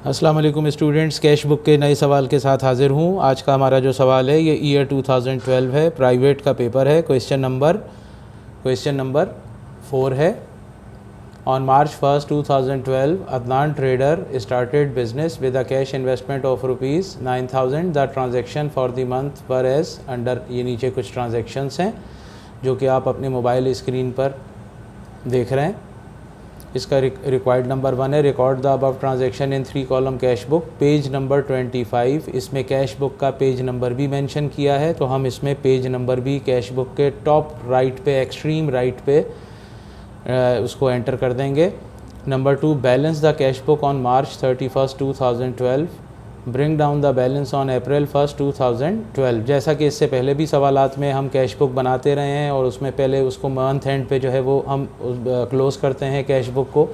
अस्सलाम वालेकुम students, cash book के नए सवाल के साथ हाज़िर हूँ। आज का हमारा जो सवाल है ये ईयर 2012 है, प्राइवेट का पेपर है। क्वेश्चन नंबर 4 है। On March 1, 2012 Adnan trader started business with a cash investment of ₹9,000। The transaction for the month were as under. ये नीचे कुछ ट्रांजेक्शन्स हैं जो कि आप अपने मोबाइल स्क्रीन पर देख रहे हैं। इसका रिक्वायर्ड नंबर 1 है, record the above transaction in 3 column cash book. Page number 25, इसमें कैश बुक का पेज नंबर भी मेंशन किया है, तो हम इसमें पेज नंबर भी कैश बुक के टॉप राइट पे, एक्सट्रीम राइट पे उसको एंटर कर देंगे। Number 2, balance the cash book on March 31, 2012। Bring down the balance on April 1, 2012। जैसा कि इससे पहले भी सवालात में हम कैश बुक बनाते रहे हैं और उसमें पहले उसको मंथ एंड पे जो है वो हम क्लोज़ करते हैं कैश बुक को,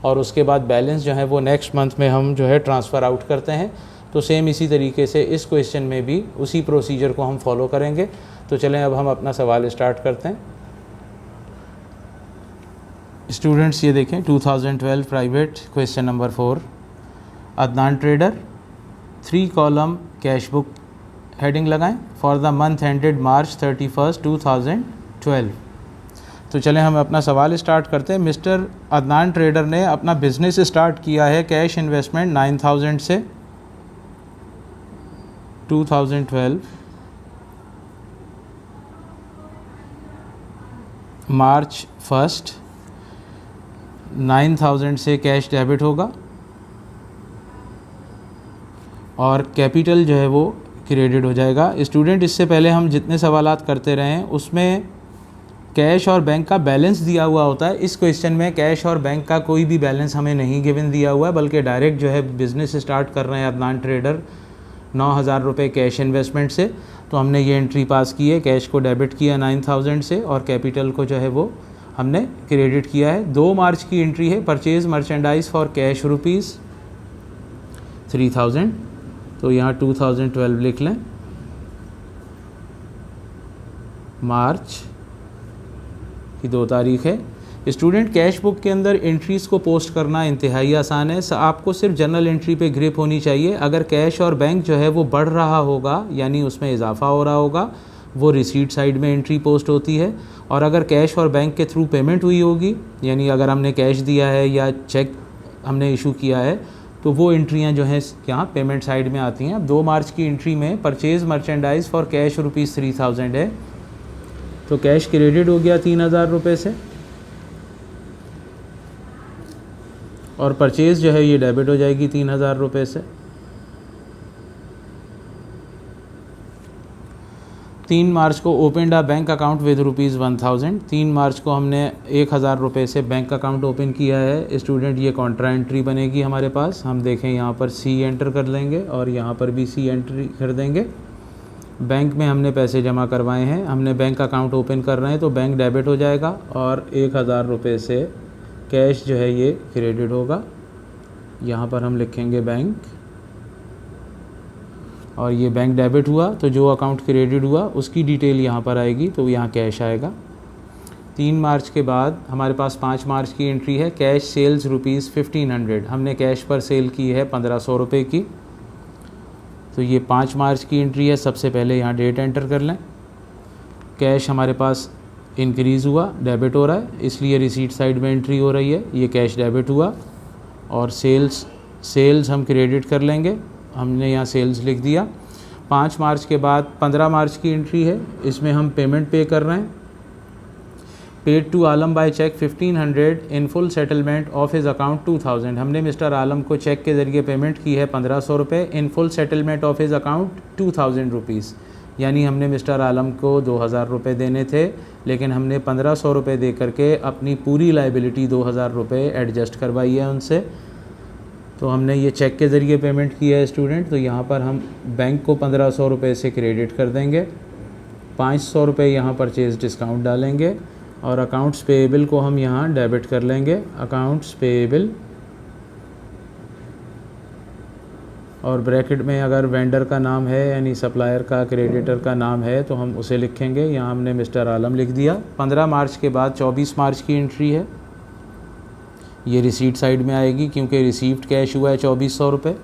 और उसके बाद बैलेंस जो है वो नेक्स्ट मंथ में हम जो है ट्रांसफ़र आउट करते हैं। तो सेम इसी तरीके से इस क्वेश्चन में भी उसी प्रोसीजर को हम फॉलो करेंगे। तो चलें अब हम अपना सवाल स्टार्ट करते हैं। स्टूडेंट्स ये देखें, 2012 private, question number 4, Adnan trader, 3 column cash book heading लगाएं फॉर द मंथ एंडेड मार्च 31, 2012। तो चलें हम अपना सवाल स्टार्ट करते हैं। मिस्टर अदनान ट्रेडर ने अपना बिजनेस स्टार्ट किया है कैश इन्वेस्टमेंट 9,000 से 2012 मार्च 1, 9,000 से कैश डेबिट होगा और कैपिटल जो है वो क्रेडिट हो जाएगा। स्टूडेंट, इससे पहले हम जितने सवालात करते रहे हैं उसमें कैश और बैंक का बैलेंस दिया हुआ होता है। इस क्वेश्चन में कैश और बैंक का कोई भी बैलेंस हमें नहीं गिवन दिया हुआ है, बल्कि डायरेक्ट जो है बिज़नेस स्टार्ट कर रहे हैं अदनान ट्रेडर 9,000 रुपये कैश इन्वेस्टमेंट से। तो हमने ये एंट्री पास की है, कैश को डेबिट किया 9,000 से और कैपिटल को जो है वो हमने क्रेडिट किया है। 2 मार्च की एंट्री है, परचेज़ मर्चेंडाइज फॉर कैश ₹3,000। तो यहाँ 2012 लिख लें, मार्च की 2 तारीख है। स्टूडेंट, कैश बुक के अंदर एंट्रीज़ को पोस्ट करना इंतहाई आसान है। आपको सिर्फ जनरल एंट्री पे ग्रिप होनी चाहिए। अगर कैश और बैंक जो है वो बढ़ रहा होगा, यानी उसमें इजाफा हो रहा होगा, वो रिसीट साइड में एंट्री पोस्ट होती है। और अगर कैश और बैंक के थ्रू पेमेंट हुई होगी, यानी अगर हमने कैश दिया है या चेक हमने इशू किया है, तो वो एंट्रियां जो हैं यहाँ पेमेंट साइड में आती हैं। 2 मार्च की एंट्री में परचेज़ मर्चेंडाइज फॉर कैश ₹3,000 है, तो कैश क्रेडिट हो गया 3,000 रुपये से और परचेज़ जो है ये डेबिट हो जाएगी 3,000 रुपये से। 3 मार्च को opened a bank account with ₹1,000। 3 मार्च को हमने 1,000 रुपये से बैंक अकाउंट ओपन किया है। स्टूडेंट, ये कॉन्ट्रा एंट्री बनेगी हमारे पास। हम देखें यहाँ पर सी एंटर कर लेंगे और यहाँ पर भी सी एंट्री कर देंगे। बैंक में हमने पैसे जमा करवाए हैं, हमने बैंक अकाउंट ओपन कर रहे हैं, तो बैंक डेबिट हो जाएगा और 1,000 रुपये से कैश जो है ये क्रेडिट होगा। यहाँ पर हम लिखेंगे बैंक और ये बैंक डेबिट हुआ, तो जो अकाउंट क्रेडिट हुआ उसकी डिटेल यहाँ पर आएगी, तो यहाँ कैश आएगा। 3 मार्च के बाद हमारे पास 5 मार्च की एंट्री है, कैश सेल्स ₹1,500। हमने कैश पर सेल की है 1,500 रुपये की, तो ये 5 मार्च की एंट्री है। सबसे पहले यहाँ डेट एंटर कर लें। कैश हमारे पास इंक्रीज़ हुआ, डेबिट हो रहा है, इसलिए रिसीट साइड में एंट्री हो रही है। ये कैश डेबिट हुआ और सेल्स हम क्रेडिट कर लेंगे, हमने यहाँ सेल्स लिख दिया। 5 मार्च के बाद 15 मार्च की एंट्री है, इसमें हम पेमेंट पे कर रहे हैं। Paid to Alam by cheque 1,500 in full settlement of his account 2,000। हमने मिस्टर आलम को चेक के ज़रिए पेमेंट की है 1,500 रुपये in full settlement of his account 2,000 rupees. यानी हमने मिस्टर आलम को 2,000 रुपये देने थे, लेकिन हमने 1,500 रुपये दे करके अपनी पूरी लाइबिलिटी 2,000 रुपये एडजस्ट करवाई है उनसे। तो हमने ये चेक के ज़रिए पेमेंट किया है स्टूडेंट, तो यहाँ पर हम बैंक को 1,500 रुपये से क्रेडिट कर देंगे, 500 रुपये यहाँ परचेज़ डिस्काउंट डालेंगे और अकाउंट्स पेएबल को हम यहाँ डेबिट कर लेंगे, अकाउंट्स पेएबल, और ब्रैकेट में अगर वेंडर का नाम है यानी सप्लायर का, क्रेडिटर का नाम है तो हम उसे लिखेंगे। यहाँ हमने मिस्टर आलम लिख दिया। 15 मार्च के बाद 24 मार्च की एंट्री है, ये रिसीट साइड में आएगी क्योंकि रिसीव्ड कैश हुआ है 2400 रुपये।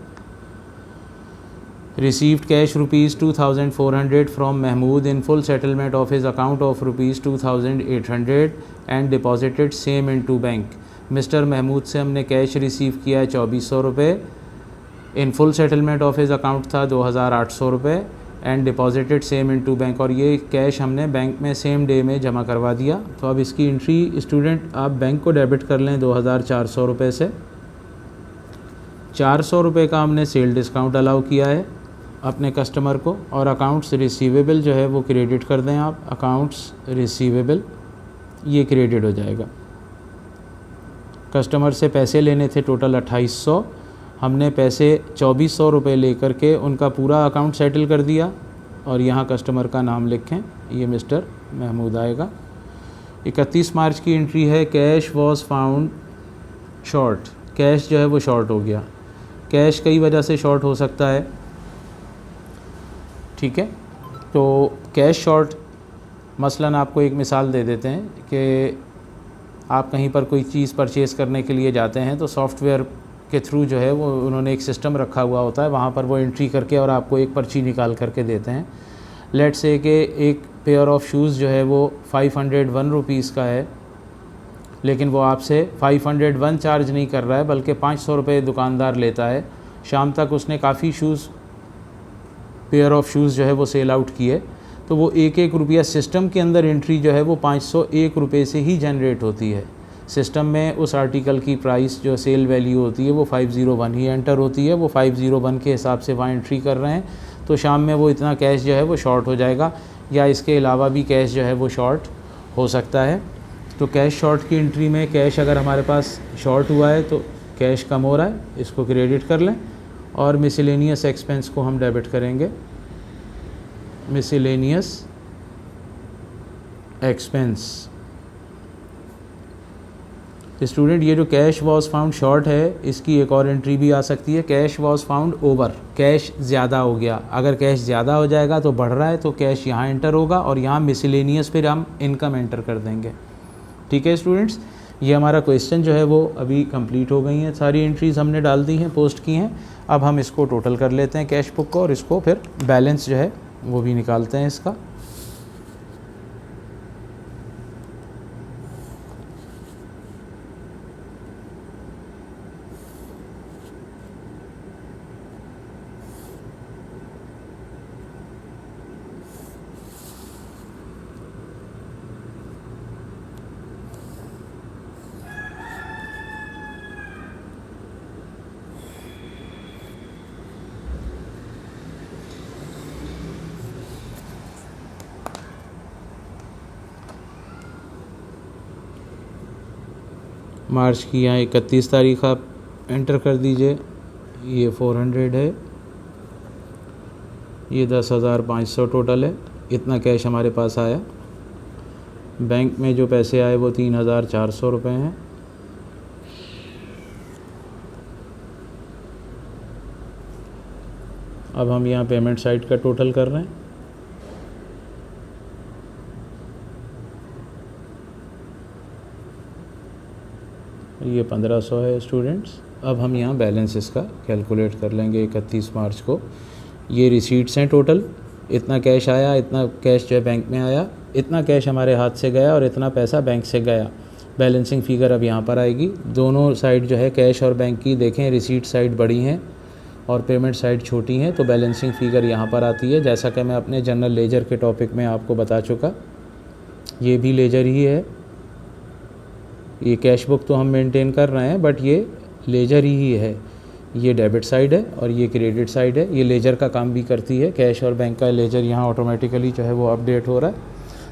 Received cash ₹2400 from Mahmood in full settlement of his account of ₹2800 and deposited same into bank. Mister Mahmood से हमने कैश रिसीव किया है 2400 रुपये, in full settlement of his account था 2800 रुपये and deposited same into bank, और ये cash हमने बैंक में सेम डे में जमा करवा दिया। तो अब इसकी एंट्री स्टूडेंट आप बैंक को डेबिट कर लें 2400 रुपये से। 400 रुपये का हमने सेल डिस्काउंट अलाउ किया है अपने कस्टमर को, और अकाउंट्स रिसीवेबल जो है वो क्रेडिट कर दें आप। अकाउंट्स रिसीवेबल ये क्रेडिट हो जाएगा। कस्टमर से पैसे लेने थे टोटल 2800, हमने पैसे 2400 रुपये लेकर के उनका पूरा अकाउंट सेटल कर दिया, और यहाँ कस्टमर का नाम लिखें, ये मिस्टर महमूद आएगा। 31 मार्च की एंट्री है, cash was found short. Cash जो है वो शॉर्ट हो गया। कैश कई वजह से शॉर्ट हो सकता है, ठीक है। तो कैश शॉर्ट मसलन आपको एक मिसाल दे देते हैं कि आप कहीं पर कोई चीज़ परचेज़ करने के लिए जाते हैं तो सॉफ्टवेयर के थ्रू जो है वो उन्होंने एक सिस्टम रखा हुआ होता है, वहाँ पर वो एंट्री करके और आपको एक पर्ची निकाल करके देते हैं। लेट्स से कि एक पेयर ऑफ शूज़ जो है वो 501 रुपीज़ का है, लेकिन वो आपसे 501 चार्ज नहीं कर रहा है बल्कि 500 रुपये दुकानदार लेता है। शाम तक उसने काफ़ी पेयर ऑफ शूज़ जो है वो सेल आउट किए, तो वो एक एक रुपया सिस्टम के अंदर एंट्री जो है वो 501 रुपये से ही जनरेट होती है। सिस्टम में उस आर्टिकल की प्राइस जो सेल वैल्यू होती है वो 501 ही एंटर होती है, वो 501 के हिसाब से वहाँ एंट्री कर रहे हैं। तो शाम में वो इतना कैश जो है वो शॉर्ट हो जाएगा, या इसके अलावा भी कैश जो है वो शॉर्ट हो सकता है। तो कैश शॉर्ट की एंट्री में कैश अगर हमारे पास शॉर्ट हुआ है तो कैश कम हो रहा है, इसको क्रेडिट कर लें, और मिसलेनियस एक्सपेंस को हम डेबिट करेंगे। मिसलेनियस एक्सपेंस स्टूडेंट, ये जो कैश वॉज फाउंड शॉर्ट है इसकी एक और एंट्री भी आ सकती है, cash was found over. Cash ज़्यादा हो गया, अगर कैश ज़्यादा हो जाएगा तो बढ़ रहा है तो कैश यहाँ एंटर होगा, और यहाँ मिसलेनियस फिर हम इनकम एंटर कर देंगे। ठीक है स्टूडेंट्स, ये हमारा क्वेश्चन जो है वो अभी कंप्लीट हो गई हैं, सारी एंट्रीज़ हमने डाल दी हैं, पोस्ट की हैं। अब हम इसको टोटल कर लेते हैं कैश बुक को, और इसको फिर बैलेंस जो है वो भी निकालते हैं इसका। मार्च की यहाँ 31 तारीख आप एंटर कर दीजिए। ये 400 है, ये 10,500 टोटल है। इतना कैश हमारे पास आया। बैंक में जो पैसे आए वो 3,400 रुपये हैं। अब हम यहाँ पेमेंट साइड का टोटल कर रहे हैं। ये 1500 है स्टूडेंट्स। अब हम यहाँ बैलेंस इसका कैलकुलेट कर लेंगे 31 मार्च को। ये रिसीट्स हैं टोटल, इतना कैश आया, इतना कैश जो है बैंक में आया, इतना कैश हमारे हाथ से गया और इतना पैसा बैंक से गया। बैलेंसिंग फ़िगर अब यहाँ पर आएगी। दोनों साइड जो है कैश और बैंक की देखें, रिसीट साइड बड़ी हैं और पेमेंट साइड छोटी हैं, तो बैलेंसिंग फ़िगर यहाँ पर आती है। जैसा कि मैं अपने जनरल लेजर के टॉपिक में आपको बता चुका, ये भी लेजर ही है। ये कैश बुक तो हम मेंटेन कर रहे हैं बट ये लेजर ही है। ये डेबिट साइड है और ये क्रेडिट साइड है। ये लेजर का काम भी करती है। कैश और बैंक का लेजर यहाँ ऑटोमेटिकली जो है वो अपडेट हो रहा है।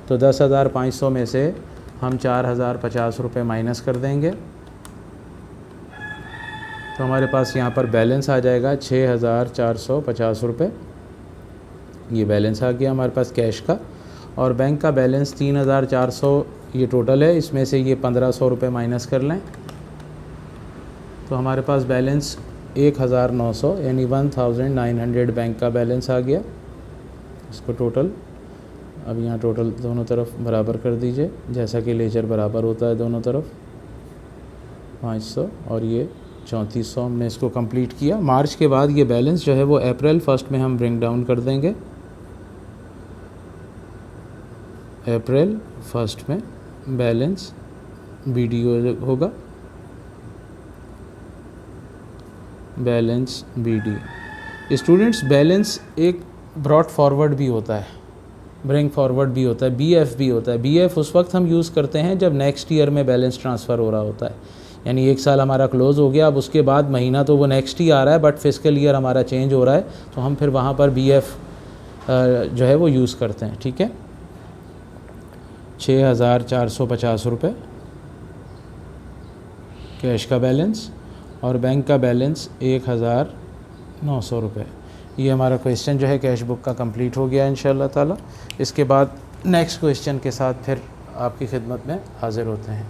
तो 10,500 में से हम 4,050 रुपये माइनस कर देंगे, तो हमारे पास यहाँ पर बैलेंस आ जाएगा 6,450 रुपये। ये बैलेंस आ गया हमारे पास कैश का। और बैंक का बैलेंस 3,400 ये टोटल है, इसमें से ये 1,500 रुपये माइनस कर लें तो हमारे पास बैलेंस 1,900 यानी 1,900 बैंक का बैलेंस आ गया। इसको टोटल अब यहाँ टोटल दोनों तरफ बराबर कर दीजिए, जैसा कि लेजर बराबर होता है दोनों तरफ। 500 और ये 3400 हमने इसको कंप्लीट किया। मार्च के बाद ये बैलेंस जो है वो अप्रैल 1 में हम ब्रिंग डाउन कर देंगे। अप्रैल 1 में बैलेंस BDO होगा, बैलेंस BDO। स्टूडेंट्स बैलेंस एक ब्रॉट फॉरवर्ड भी होता है, ब्रिंग फॉरवर्ड भी होता है, BF भी होता है। BF उस वक्त हम यूज़ करते हैं जब नेक्स्ट ईयर में बैलेंस ट्रांसफ़र हो रहा होता है, यानी एक साल हमारा क्लोज़ हो गया, अब उसके बाद महीना तो वो नेक्स्ट ही आ रहा है बट फिस्कल ईयर हमारा चेंज हो रहा है, तो हम फिर वहाँ पर BF जो है वो यूज़ करते हैं। ठीक है, 6450 रुपये कैश का बैलेंस और बैंक का बैलेंस 1900 रुपये। ये हमारा क्वेश्चन जो है कैश बुक का कंप्लीट हो गया इंशाअल्लाह ताला। इसके बाद नेक्स्ट क्वेश्चन के साथ फिर आपकी खिदमत में हाज़िर होते हैं।